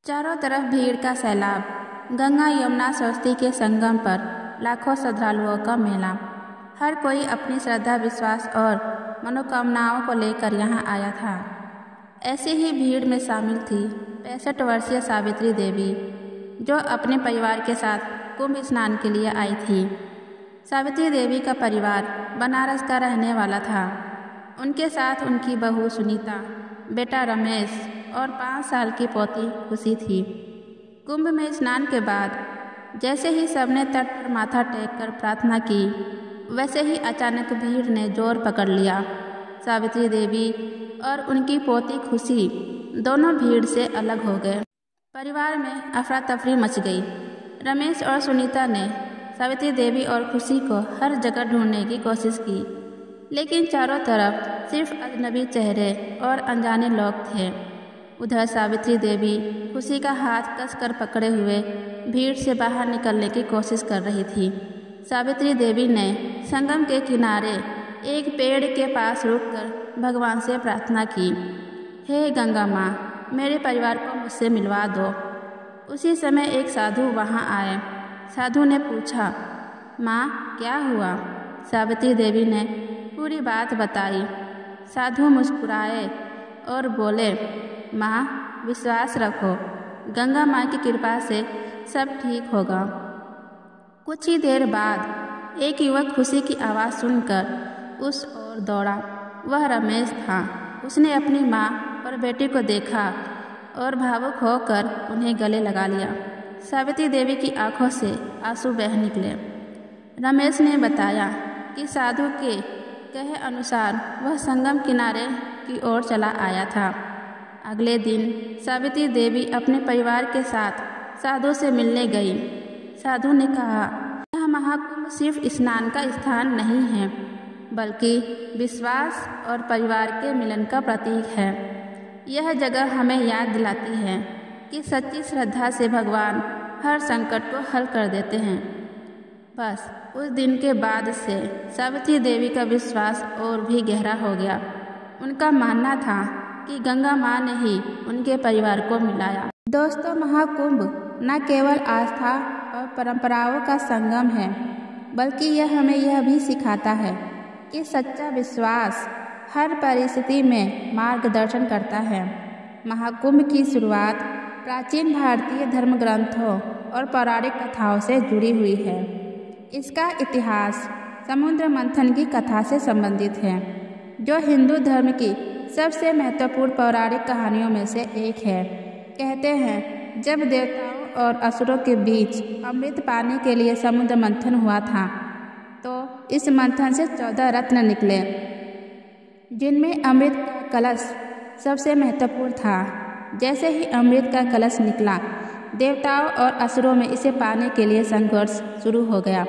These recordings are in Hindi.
चारों तरफ भीड़ का सैलाब। गंगा यमुना सरस्वती के संगम पर लाखों श्रद्धालुओं का मेला। हर कोई अपनी श्रद्धा, विश्वास और मनोकामनाओं को लेकर यहाँ आया था। ऐसी ही भीड़ में शामिल थी 65 वर्षीय सावित्री देवी, जो अपने परिवार के साथ कुंभ स्नान के लिए आई थी। सावित्री देवी का परिवार बनारस का रहने वाला था। उनके साथ उनकी बहू सुनीता, बेटा रमेश और 5 साल की पोती खुशी थी। कुंभ में स्नान के बाद जैसे ही सबने तट पर माथा टेक कर प्रार्थना की, वैसे ही अचानक भीड़ ने जोर पकड़ लिया। सावित्री देवी और उनकी पोती खुशी दोनों भीड़ से अलग हो गए। परिवार में अफरा तफरी मच गई। रमेश और सुनीता ने सावित्री देवी और खुशी को हर जगह ढूंढने की कोशिश की, लेकिन चारों तरफ सिर्फ अजनबी चेहरे और अनजाने लोग थे। उधर सावित्री देवी खुशी का हाथ कसकर पकड़े हुए भीड़ से बाहर निकलने की कोशिश कर रही थी। सावित्री देवी ने संगम के किनारे एक पेड़ के पास रुककर भगवान से प्रार्थना की, हे गंगा माँ, मेरे परिवार को मुझसे मिलवा दो। उसी समय एक साधु वहाँ आए। साधु ने पूछा, माँ क्या हुआ? सावित्री देवी ने पूरी बात बताई। साधु मुस्कुराए और बोले, माँ विश्वास रखो, गंगा माँ की कृपा से सब ठीक होगा। कुछ ही देर बाद एक युवक खुशी की आवाज़ सुनकर उस ओर दौड़ा। वह रमेश था। उसने अपनी माँ और बेटी को देखा और भावुक होकर उन्हें गले लगा लिया। सावित्री देवी की आंखों से आंसू बह निकले। रमेश ने बताया कि साधु के कहे अनुसार वह संगम किनारे की ओर चला आया था। अगले दिन सावित्री देवी अपने परिवार के साथ साधु से मिलने गई। साधु ने कहा, यह महाकुंभ सिर्फ स्नान का स्थान नहीं है, बल्कि विश्वास और परिवार के मिलन का प्रतीक है। यह जगह हमें याद दिलाती है कि सच्ची श्रद्धा से भगवान हर संकट को हल कर देते हैं। बस उस दिन के बाद से सावित्री देवी का विश्वास और भी गहरा हो गया। उनका मानना था कि गंगा माँ ने ही उनके परिवार को मिलाया। दोस्तों, महाकुंभ न केवल आस्था और परंपराओं का संगम है, बल्कि यह हमें यह भी सिखाता है कि सच्चा विश्वास हर परिस्थिति में मार्गदर्शन करता है। महाकुंभ की शुरुआत प्राचीन भारतीय धर्म ग्रंथों और पौराणिक कथाओं से जुड़ी हुई है। इसका इतिहास समुद्र मंथन की कथा से संबंधित है, जो हिंदू धर्म की सबसे महत्वपूर्ण पौराणिक कहानियों में से एक है। कहते हैं, जब देवताओं और असुरों के बीच अमृत पाने के लिए समुद्र मंथन हुआ था, तो इस मंथन से 14 रत्न निकले, जिनमें अमृत का कलश सबसे महत्वपूर्ण था। जैसे ही अमृत का कलश निकला, देवताओं और असुरों में इसे पाने के लिए संघर्ष शुरू हो गया।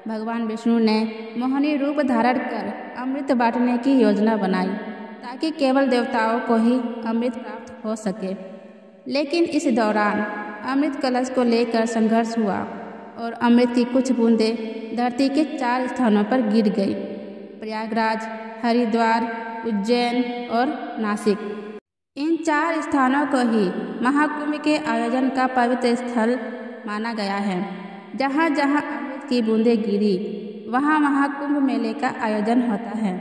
भगवान विष्णु ने मोहिनी रूप धारण कर अमृत बांटने की योजना बनाई, ताकि केवल देवताओं को ही अमृत प्राप्त हो सके। लेकिन इस दौरान अमृत कलश को लेकर संघर्ष हुआ और अमृत की कुछ बूंदें धरती के 4 स्थानों पर गिर गई: प्रयागराज, हरिद्वार, उज्जैन और नासिक। इन 4 स्थानों को ही महाकुंभ के आयोजन का पवित्र स्थल माना गया है। जहाँ जहाँ अमृत की बूंदें गिरी, वहाँ महाकुंभ मेले का आयोजन होता है।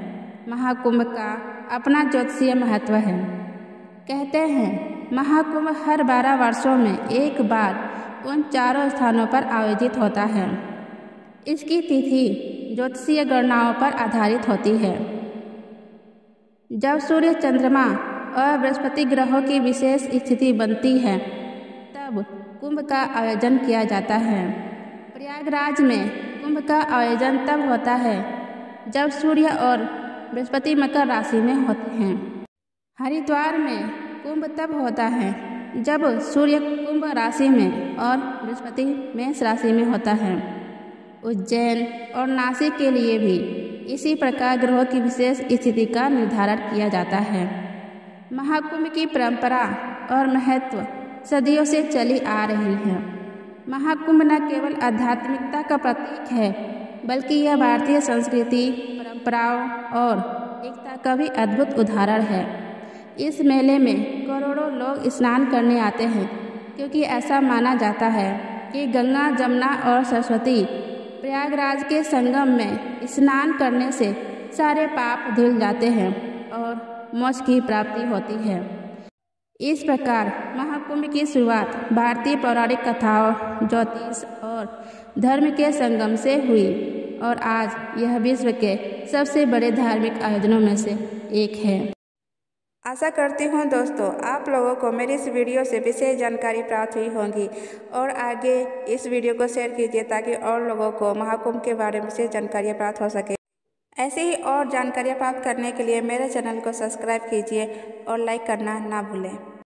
महाकुंभ का अपना ज्योतिषीय महत्व है। कहते हैं, महाकुंभ हर 12 वर्षों में एक बार उन 4 स्थानों पर आयोजित होता है। इसकी तिथि ज्योतिषीय गणनाओं पर आधारित होती है। जब सूर्य, चंद्रमा और बृहस्पति ग्रहों की विशेष स्थिति बनती है, तब कुंभ का आयोजन किया जाता है। प्रयागराज में कुंभ का आयोजन तब होता है जब सूर्य और बृहस्पति मकर राशि में होते हैं। हरिद्वार में कुंभ तब होता है जब सूर्य कुंभ राशि में और बृहस्पति मेष राशि में होता है। उज्जैन और नासिक के लिए भी इसी प्रकार ग्रहों की विशेष स्थिति का निर्धारण किया जाता है। महाकुंभ की परंपरा और महत्व सदियों से चली आ रही है। महाकुंभ न केवल आध्यात्मिकता का प्रतीक है, बल्कि यह भारतीय संस्कृति, परंपराओं और एकता का भी अद्भुत उदाहरण है। इस मेले में करोड़ों लोग स्नान करने आते हैं, क्योंकि ऐसा माना जाता है कि गंगा, जमुना और सरस्वती प्रयागराज के संगम में स्नान करने से सारे पाप धुल जाते हैं और मोक्ष की प्राप्ति होती है। इस प्रकार महाकुंभ की शुरुआत भारतीय पौराणिक कथाओं, ज्योतिष और धर्म के संगम से हुई और आज यह विश्व के सबसे बड़े धार्मिक आयोजनों में से एक है। आशा करती हूँ दोस्तों आप लोगों को मेरी इस वीडियो से विशेष जानकारी प्राप्त हुई होगी और आगे इस वीडियो को शेयर कीजिए ताकि और लोगों को महाकुंभ के बारे में विशेष जानकारियाँ प्राप्त हो सके। ऐसे ही और जानकारियाँ प्राप्त करने के लिए मेरे चैनल को सब्सक्राइब कीजिए और लाइक करना ना भूलें।